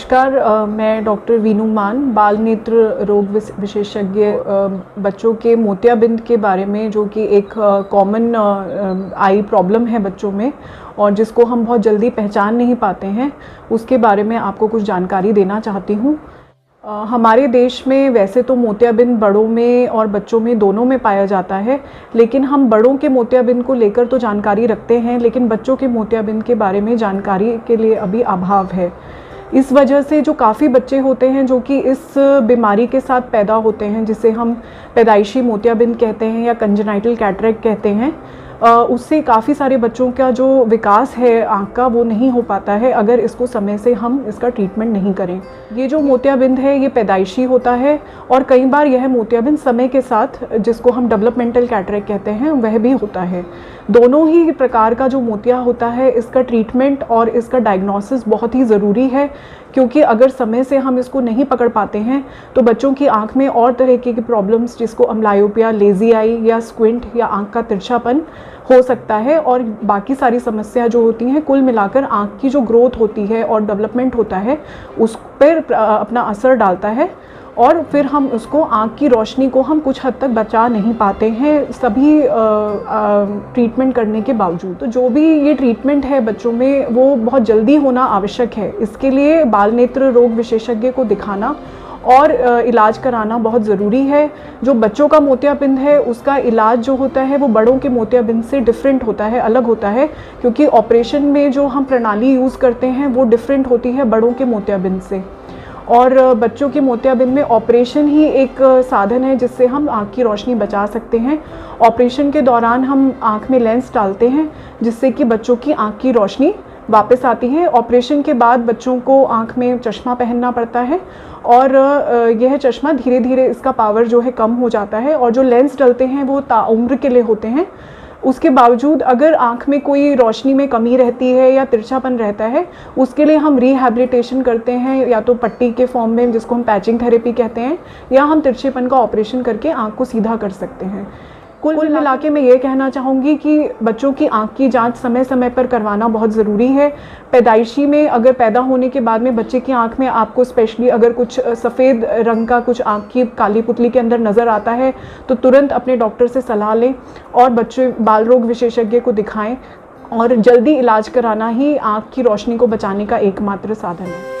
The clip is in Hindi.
नमस्कार, मैं डॉक्टर वीनू मान, बाल नेत्र रोग विशेषज्ञ बच्चों के मोतियाबिंद के बारे में, जो कि एक कॉमन आई प्रॉब्लम है बच्चों में और जिसको हम बहुत जल्दी पहचान नहीं पाते हैं, उसके बारे में आपको कुछ जानकारी देना चाहती हूँ। हमारे देश में वैसे तो मोतियाबिंद बड़ों में और बच्चों में दोनों में पाया जाता है, लेकिन हम बड़ों के मोतियाबिंद को लेकर तो जानकारी रखते हैं, लेकिन बच्चों के मोतियाबिंद के बारे में जानकारी के लिए अभी अभाव है। इस वजह से जो काफ़ी बच्चे होते हैं जो कि इस बीमारी के साथ पैदा होते हैं, जिसे हम पैदाइशी मोतियाबिंद कहते हैं या कंजेनाइटल कैटरेक्ट कहते हैं, उससे काफ़ी सारे बच्चों का जो विकास है आँख का वो नहीं हो पाता है अगर इसको समय से हम इसका ट्रीटमेंट नहीं करें। ये जो मोतियाबिंद है ये पैदाइशी होता है और कई बार यह मोतियाबिंद समय के साथ, जिसको हम डेवलपमेंटल कैटरेक्ट कहते हैं, वह भी होता है। दोनों ही प्रकार का जो मोतिया होता है, इसका ट्रीटमेंट और इसका डायग्नोसिस बहुत ही ज़रूरी है, क्योंकि अगर समय से हम इसको नहीं पकड़ पाते हैं तो बच्चों की आँख में और तरह की प्रॉब्लम्स, जिसको अम्बलायोपिया, लेज़ी आई या स्क्विंट या आँख का तिरछापन हो सकता है, और बाकी सारी समस्या जो होती हैं, कुल मिलाकर आँख की जो ग्रोथ होती है और डेवलपमेंट होता है उस पर अपना असर डालता है और फिर हम उसको, आँख की रोशनी को हम कुछ हद तक बचा नहीं पाते हैं सभी ट्रीटमेंट करने के बावजूद। तो जो भी ये ट्रीटमेंट है बच्चों में वो बहुत जल्दी होना आवश्यक है। इसके लिए बाल नेत्र रोग विशेषज्ञ को दिखाना और इलाज कराना बहुत ज़रूरी है। जो बच्चों का मोतियाबिंद है उसका इलाज जो होता है वो बड़ों के मोतियाबिंद से डिफरेंट होता है, अलग होता है, क्योंकि ऑपरेशन में जो हम प्रणाली यूज़ करते हैं वो डिफरेंट होती है बड़ों के मोतियाबिंद से। और बच्चों के मोतियाबिंद में ऑपरेशन ही एक साधन है जिससे हम आँख की रोशनी बचा सकते हैं। ऑपरेशन के दौरान हम आँख में लेंस डालते हैं जिससे कि बच्चों की आँख की रोशनी वापस आती है। ऑपरेशन के बाद बच्चों को आँख में चश्मा पहनना पड़ता है और यह चश्मा धीरे धीरे, इसका पावर जो है कम हो जाता है, और जो लेंस डलते हैं वो ताउम्र के लिए होते हैं। उसके बावजूद अगर आँख में कोई रोशनी में कमी रहती है या तिरछापन रहता है, उसके लिए हम रिहैबिलिटेशन करते हैं, या तो पट्टी के फॉर्म में, जिसको हम पैचिंग थेरेपी कहते हैं, या हम तिरछेपन का ऑपरेशन करके आँख को सीधा कर सकते हैं। कुल मिला के मैं ये कहना चाहूँगी कि बच्चों की आँख की जांच समय समय पर करवाना बहुत ज़रूरी है। पैदाइशी में, अगर पैदा होने के बाद में बच्चे की आँख में आपको स्पेशली अगर कुछ सफ़ेद रंग का कुछ आँख की काली पुतली के अंदर नज़र आता है तो तुरंत अपने डॉक्टर से सलाह लें और बच्चे बाल रोग विशेषज्ञ को दिखाएं, और जल्दी इलाज कराना ही आँख की रोशनी को बचाने का एकमात्र साधन है।